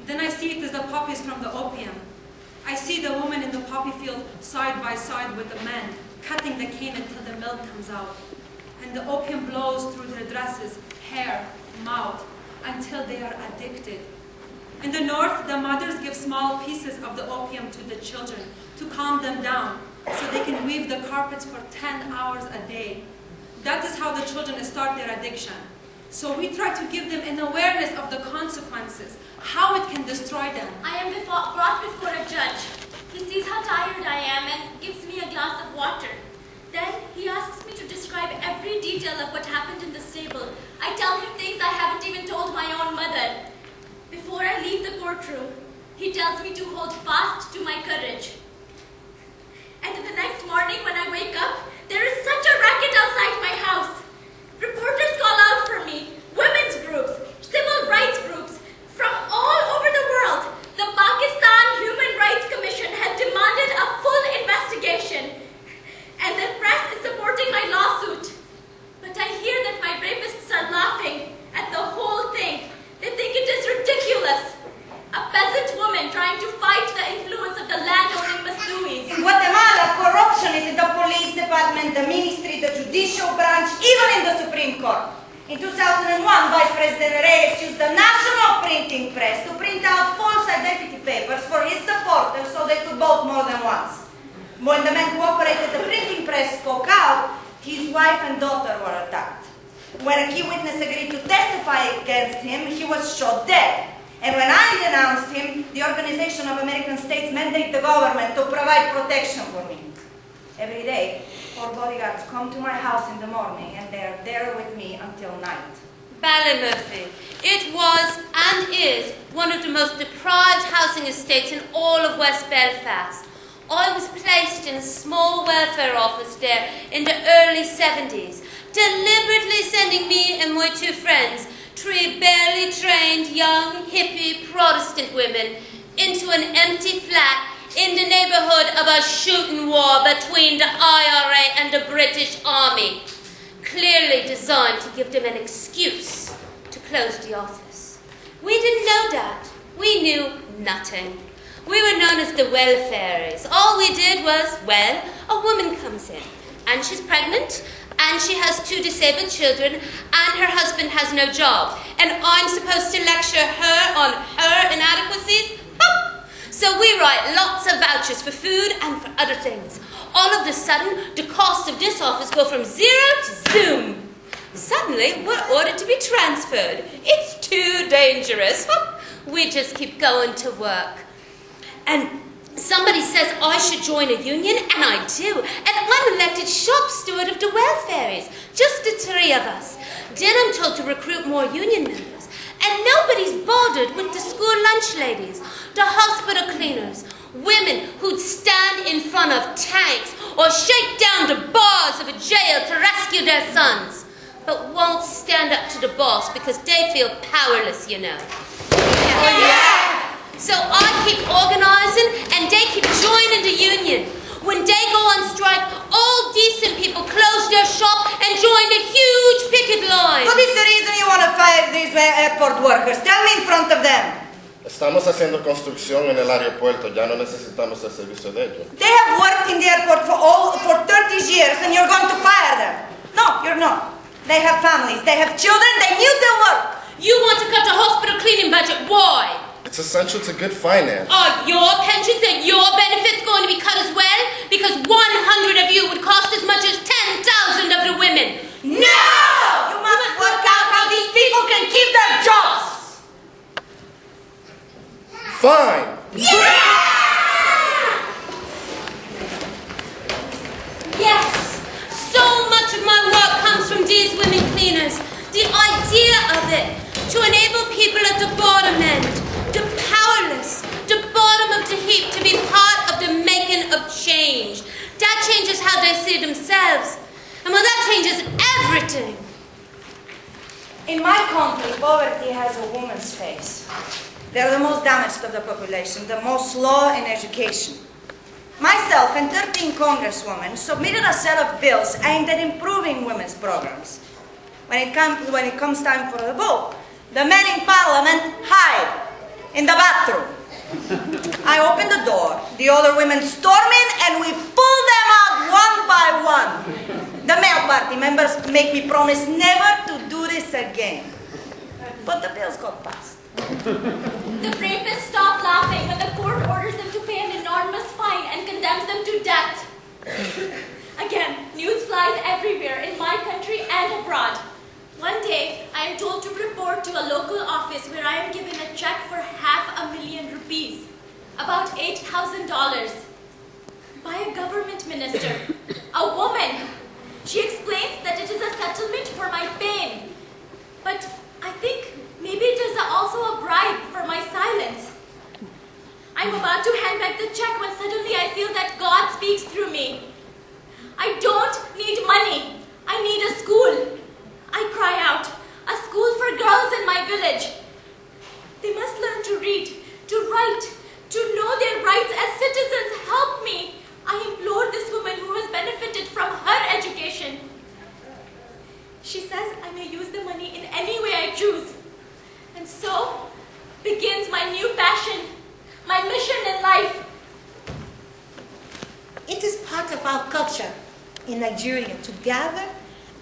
Then I see it is the poppies from the opium. I see the woman in the poppy field side by side with the men, cutting the cane until the milk comes out. And the opium blows through their dresses, hair, mouth, until they are addicted. In the north, the mothers give small pieces of the opium to the children to calm them down, so they can weave the carpets for 10 hours a day. That is how the children start their addiction. So we try to give them an awareness of the consequences, how it can destroy them. I am brought before a judge. He sees how tired I am and gives me a glass of water. Then he asks me to describe every detail of what happened in the stable. I tell him things I haven't even told my own mother. Before I leave the courtroom, he tells me to hold fast to my courage. And the next morning when I wake up, there is such a racket outside my house. Reporters call out for me, women's groups, civil rights groups, from all over the world. The Pakistan Human Rights Commission has demanded a full investigation. And the press is supporting my lawsuit. But I hear that my rapists are laughing at the whole thing. They think it is ridiculous. A peasant woman trying to fight the influence of the land-owning Masuis. In Guatemala, corruption is in the police department, the ministry, the judicial branch, even in the Supreme Court. In 2001, Vice President Herrera used the national printing press to print out false identity papers for his supporters so they could vote more than once. When the man who operated the printing press spoke out, his wife and daughter were attacked. When a key witness agreed to testify against him, he was shot dead. And when I denounced him, the Organization of American States mandated the government to provide protection for me. Every day, 4 bodyguards come to my house in the morning, and they are there with me until night. Ballymurphy. It was and is one of the most deprived housing estates in all of West Belfast. I was placed in a small welfare office there in the early 70s, deliberately sending me and my 2 friends, 3 barely trained young hippie Protestant women, into an empty flat in the neighborhood of a shooting war between the IRA and the British Army, clearly designed to give them an excuse to close the office. We didn't know that. We knew nothing. We were known as the welfares. All we did was, well, a woman comes in, and she's pregnant, and she has 2 disabled children, and her husband has no job, and I'm supposed to lecture her on her inadequacies? So we write lots of vouchers for food and for other things. All of a sudden, the cost of this office go from 0 to zoom. Suddenly, we're ordered to be transferred. It's too dangerous. We just keep going to work. And somebody says I should join a union, and I do. And I'm elected shop steward of the welfares, just the 3 of us. Then I'm told to recruit more union members. And nobody's bothered with the school lunch ladies, the hospital cleaners, women who'd stand in front of tanks or shake down the bars of a jail to rescue their sons, but won't stand up to the boss because they feel powerless, you know. Yeah. So I keep organizing, and they keep joining the union. When they go on strike, all decent people close their shop and join the huge picket line. What is the reason you want to fire these airport workers? Tell me in front of them. Estamos haciendo construcción en el aeropuerto. Ya no necesitamos el servicio de ellos. They have worked in the airport for 30 years, and you're going to fire them. No, you're not. They have families. They have children. They need their work. You want to cut the hospital cleaning budget. Why? It's essential to good finance. Are your pensions and your benefits going to be cut as well? Because 100 of you would cost as much as 10,000 of the women. No! You must work out how these people can keep their jobs. Fine. Yeah! Yes! So much of my work comes from these women cleaners. The idea of it, to enable people at the bottom end, the powerless, the bottom of the heap, to be part of the making of change. That changes how they see themselves. And well, that changes everything. In my country, poverty has a woman's face. They're the most damaged of the population, the most low in education. Myself and 13 congresswomen submitted a set of bills aimed at improving women's programs. When it comes time for the vote, the men in parliament hide. in the bathroom. I open the door, the other women storm in, and we pull them out one by one. The male party members make me promise never to do this again. But the bills got passed. The rapists stop laughing when the court orders them to pay an enormous fine and condemns them to death. Again, news flies everywhere in my country and abroad. One day, I am told to report to a local office where I am given a check for $500,000 rupees, about $8,000, by a government minister, a woman. She explains that it is a settlement for my pain, but I think maybe it is also a bribe for my silence. I'm about to hand back the check when suddenly I feel that God speaks through me. I don't need money. I need a school. I cry out, a school for girls in my village. They must learn to read, to write, to know their rights as citizens. Help me. I implore this woman who has benefited from her education. She says I may use the money in any way I choose. And so begins my new passion, my mission in life. It is part of our culture in Nigeria to gather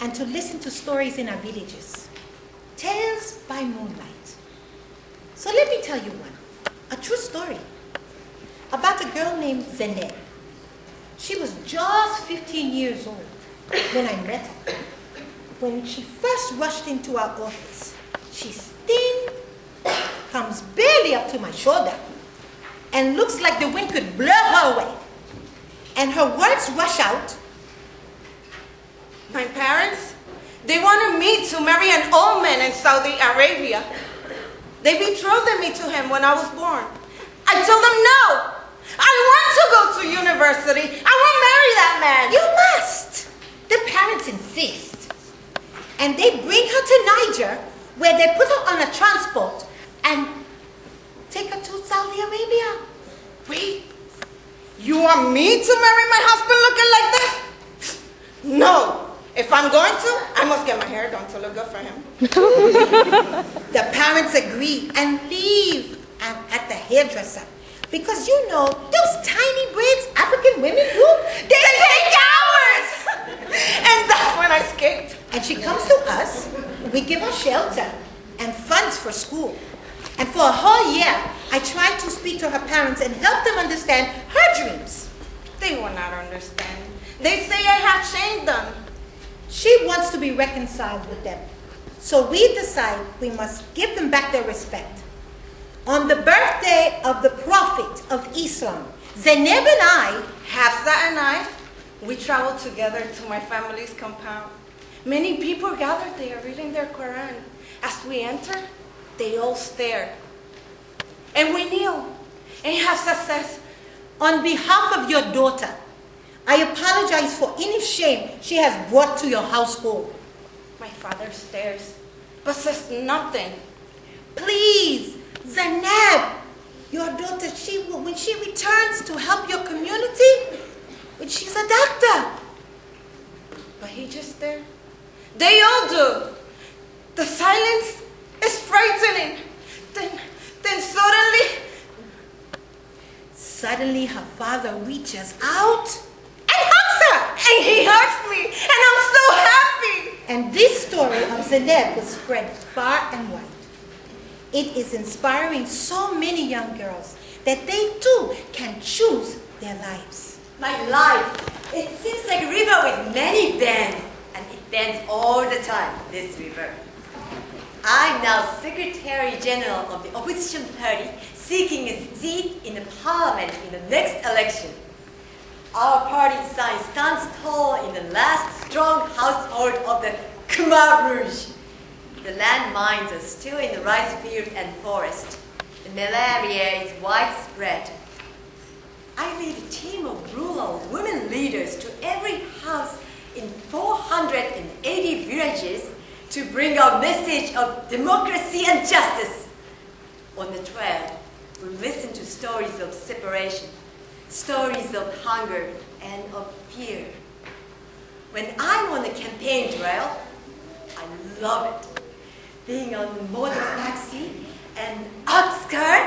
and to listen to stories in our villages. Tales by moonlight. So let me tell you one, a true story about a girl named Zeneb. She was just 15 years old when I met her. When she first rushed into our office, she's thin, comes barely up to my shoulder, and looks like the wind could blow her away. And her words rush out. My parents, they wanted me to marry an old man in Saudi Arabia. They betrothed me to him when I was born. I told them no. I want to go to university. I won't marry that man. You must. The parents insist. And they bring her to Niger, where they put her on a transport and take her to Saudi Arabia. Wait, you want me to marry my husband looking like this? No. If I'm going to, I must get my hair done to look good for him. The parents agree and leave at the hairdresser. Because you know, those tiny braids African women do, they take hours! And that's when I escaped. And she comes to us, we give her shelter and funds for school. And for a whole year, I tried to speak to her parents and help them understand her dreams. They will not understand. They say I have shamed them. She wants to be reconciled with them. So we decide we must give them back their respect. On the birthday of the Prophet of Islam, Zeneb and I, Aizzah and I, we traveled together to my family's compound. Many people gathered there reading their Quran. As we entered, they all stared. And we kneel. And Aizzah says, on behalf of your daughter, I apologize for any shame she has brought to your household. My father stares, but says nothing. Please, Zeneb, your daughter, when she returns to help your community, when she's a doctor. But he just stared. They all do. The silence is frightening. Then suddenly her father reaches out and hugs her. And he hugs me, and I'm so happy. And this story of Zeneb was spread far and wide. It is inspiring so many young girls that they too can choose their lives. My life, it seems like a river with many bends, and it bends all the time, this river. I'm now Secretary General of the opposition party, seeking a seat in the parliament in the next election. Our party's sign stands tall in the last strong household of the Khmer Rouge. The landmines are still in the rice field and forest. The malaria is widespread. I lead a team of rural women leaders to every house in 480 villages to bring our message of democracy and justice. On the trail, we listen to stories of separation, stories of hunger and of fear. When I'm on the campaign trail, I love it. Being on the motor taxi and outskirts